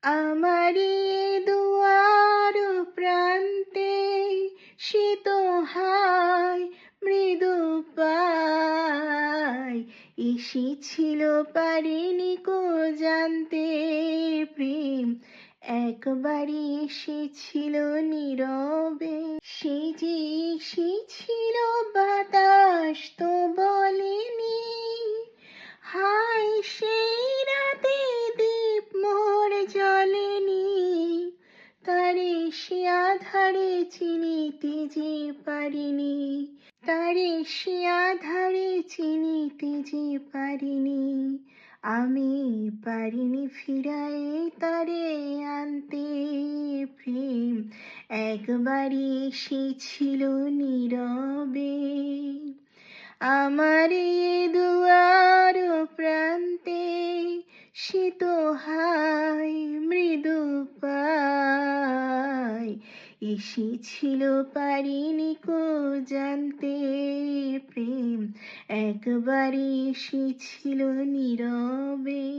আমারি দুয়ার প্রান্তে সে তো হায় মৃদু পায় এসেছিল, পারিনি কো জানতে প্রেম একবারই এসেছিল নীরবে। সে যে এসেছিল বাতাস তো বলেনি, হায় সেই রাতে দীপ মোর জ্বলেনি। তারে সে আধারে চিনিতে যে পারিনি, তারে সে আধারে চিনিতে যে পারিনি। আমি পারিনি ফিরায়ে তারে আনতে প্রেম একবারই এসেছিল নীরবে। আমার এ দুয়ার প্রান্তে সে তো হায় মৃদু পায় এসেছিল, পারিনি কো জানতে প্রেম একবারই এসেছিল নীরবে।